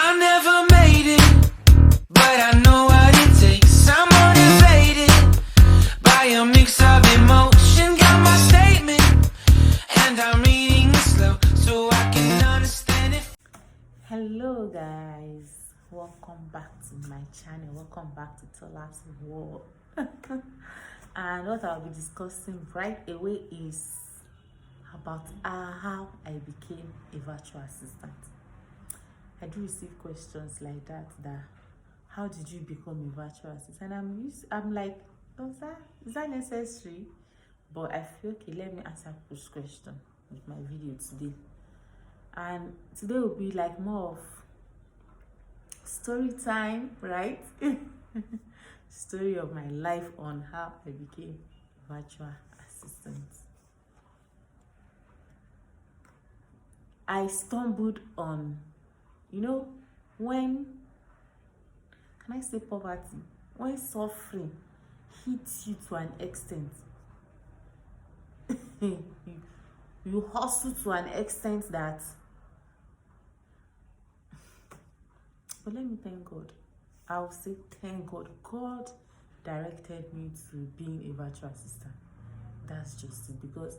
I never made it, but I know what it takes. I'm motivated by a mix of emotion. Got my statement, and I'm reading it slow so I can understand it. Hello guys, welcome back to my channel. Welcome back to Tola's World. And what I'll be discussing right away is about how I became a virtual assistant. I do receive questions like that, how did you become a virtual assistant? And I'm like, is that necessary? But I feel okay, let me answer this question with my video today. And today will be like more of story time, right? Story of my life on how I became a virtual assistant. I stumbled on, when, can I say poverty? When suffering hits you to an extent, you hustle to an extent that, but let me thank God. I'll say thank God. God directed me to being a virtual assistant. That's just it, because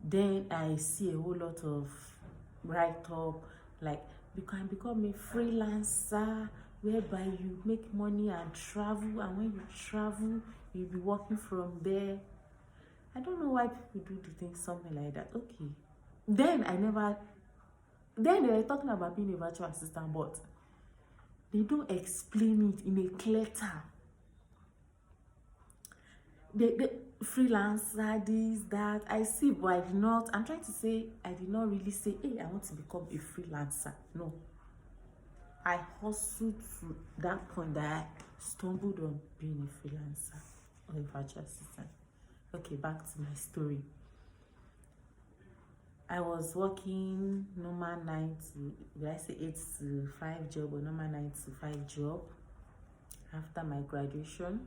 then I see a whole lot of write-up, like you can become a freelancer whereby you make money and travel, and when you travel you'll be working from there. I don't know why people do think something like that. Okay, then they were talking about being a virtual assistant, but they don't explain it in a clear term. The freelancer, this, that, I see, but I did not, I'm trying to say, I did not really say, hey, I want to become a freelancer. No. I hustled to that point that I stumbled on being a freelancer or a virtual assistant. Okay, back to my story. I was working normal 8 to 5 job, or normal 9 to 5 job after my graduation.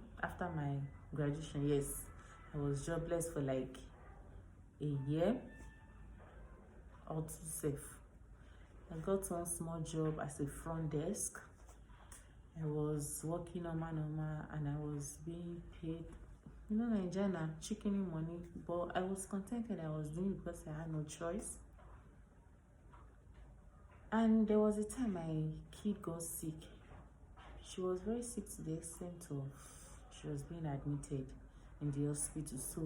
Yes, I was jobless for like a year or two safe. I got one small job as a front desk. I was working normal, and I was being paid, Nigeria, chicken money, but I was contented. I was doing it because I had no choice. And there was a time my kid got sick. She was very sick to the extent of she was being admitted in the hospital. So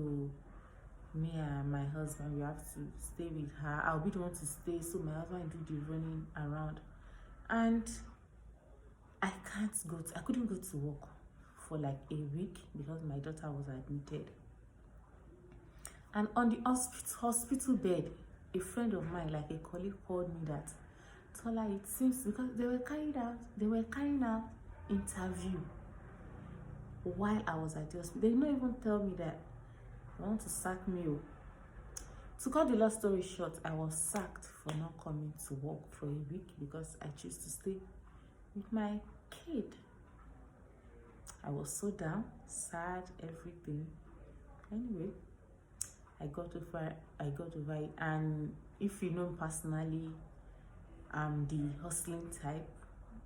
me and my husband, we have to stay with her. I'll be the one to stay, so my husband do the running around. And I couldn't go to work for like a week because my daughter was admitted. And on the hospital bed, a friend of mine, like a colleague, called me that, Tola, it seems, because they were carrying out interview while I was at the hospital. They did not even tell me that they want to sack me. To cut the long story short, I was sacked for not coming to work for a week because I chose to stay with my kid. I was so down, sad, everything. Anyway, I got over it. And if you know me personally, I'm the hustling type.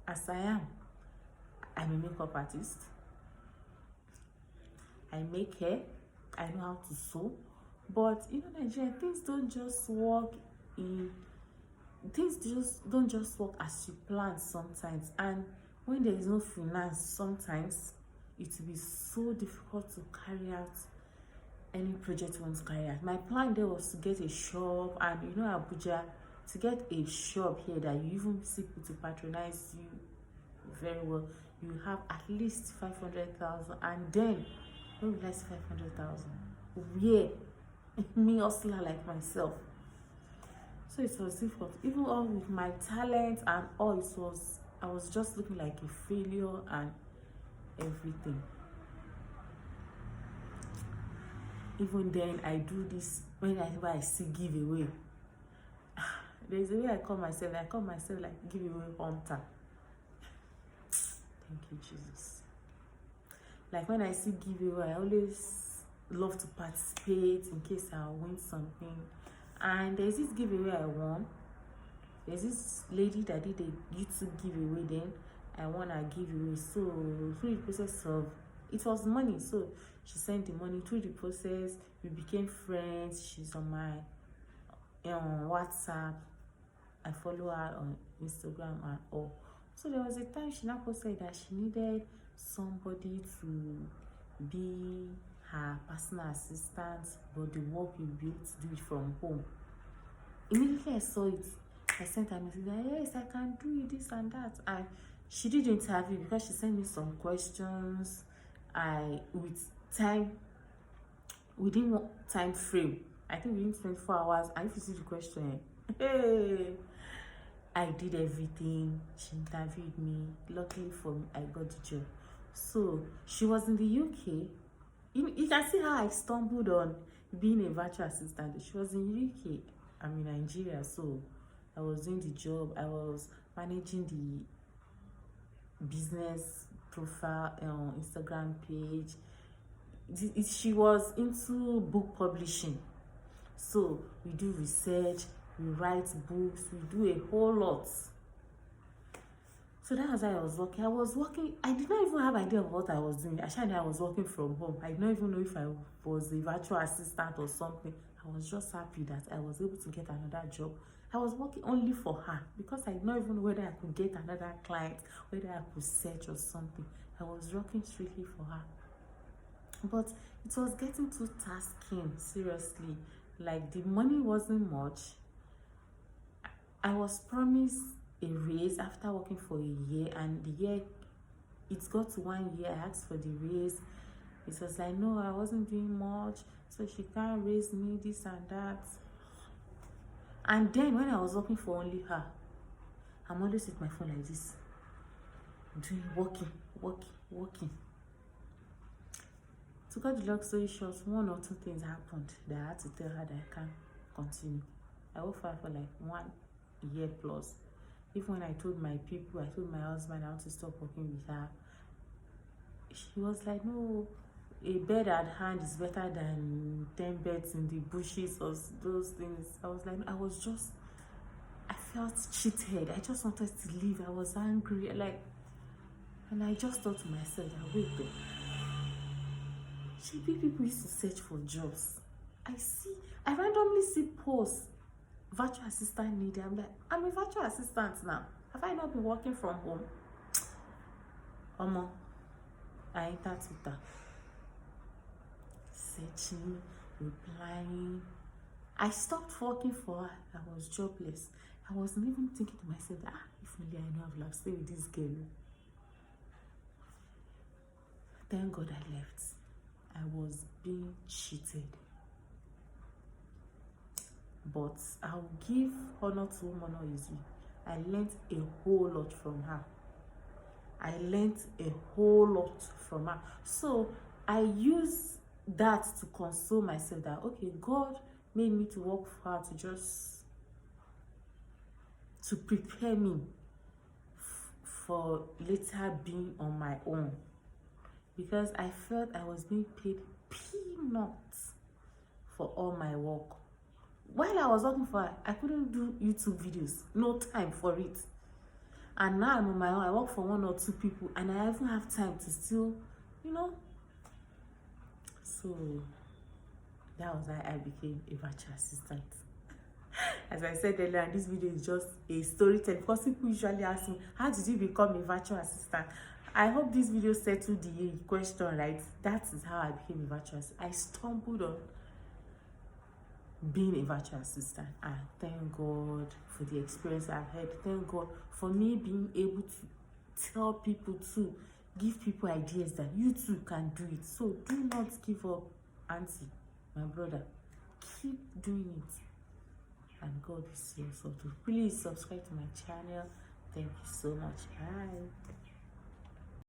As I am, I'm a makeup artist. I make hair. I know how to sew. But Nigeria, things don't just work as you plan sometimes. And when there is no finance, sometimes it will be so difficult to carry out any project you want to carry out. My plan there was to get a shop, and Abuja, to get a shop here that you even see people to patronize you very well, you have at least 500,000. And then when we less 500,000, yeah, me hustler like myself. So it was difficult. Even all with my talent and all, I was just looking like a failure and everything. Even then, I do this whenever I see giveaway. There's a way I call myself like giveaway hunter. Thank you, Jesus. Like when I see giveaway, I always love to participate in case I win something. And there's this giveaway I won. there's this lady that did a YouTube giveaway, then I won a giveaway. So through the process of, it was money, so she sent the money. Through the process we became friends. She's on my WhatsApp. I follow her on Instagram and all. So there was a time she now posted that she needed somebody to be her personal assistant, but the work will be able to do it from home. Immediately I saw it, I sent her a message that yes, I can do it, this and that. And she did the interview because she sent me some questions. With time, within time frame, I think within 24 hours, and if you see the question, hey, I did everything. She interviewed me. Luckily for me, I got the job. So she was in the UK. You can see how I stumbled on being a virtual assistant. She was in the UK. I'm in Nigeria, so I was doing the job. I was managing the business profile on Instagram page. She was into book publishing, so we do research, we write books, we do a whole lot. So that was how I was working. I did not even have an idea of what I was doing. Actually, I was working from home. I did not even know if I was a virtual assistant or something. I was just happy that I was able to get another job. I was working only for her because I did not even know whether I could get another client, whether I could search or something. I was working strictly for her. But it was getting too tasking, seriously. Like, the money wasn't much. I was promised a raise after working for a year, and the year, it got to 1 year. I asked for the raise. It was like, no, I wasn't doing much, so she can't raise me, this and that. And then when I was working for only her, I'm always with my phone like this, doing working. To cut the long story short, 1 or 2 things happened that I had to tell her that I can't continue. I worked for her for like 1 year plus. Even when I told my people, I told my husband I want to stop working with her, she was like, no, a bird at hand is better than 10 birds in the bushes or those things. I was like, I felt cheated. I just wanted to leave. I was angry, like, and I just thought to myself that, wait though, people used to search for jobs. I randomly see posts, virtual assistant needed. I'm like, I'm a virtual assistant now. Have I not been working from home? I entered Twitter, searching, replying. I stopped working for her. I was jobless. I wasn't even thinking to myself that, if only I know I would have stayed with this girl. Thank God I left. I was being cheated. But I'll give honor to whom honor is due. I learned a whole lot from her. So I use that to console myself that, okay, God made me to work for her to prepare me for later being on my own. Because I felt I was being paid peanuts for all my work. While I was working for her, I couldn't do YouTube videos. No time for it. And now I'm on my own. I work for 1 or 2 people, and I even have time to still, So that was how I became a virtual assistant. As I said earlier, this video is just a story time because people usually ask me, how did you become a virtual assistant? I hope this video settled the question, right? That is how I became a virtual assistant. I stumbled on being a virtual assistant, and thank God for the experience I've had. Thank God for me being able to tell people, to give people ideas that you too can do it. So do not give up, auntie, my brother. Keep doing it, and God will see us all too. Please subscribe to my channel. Thank you so much. Bye.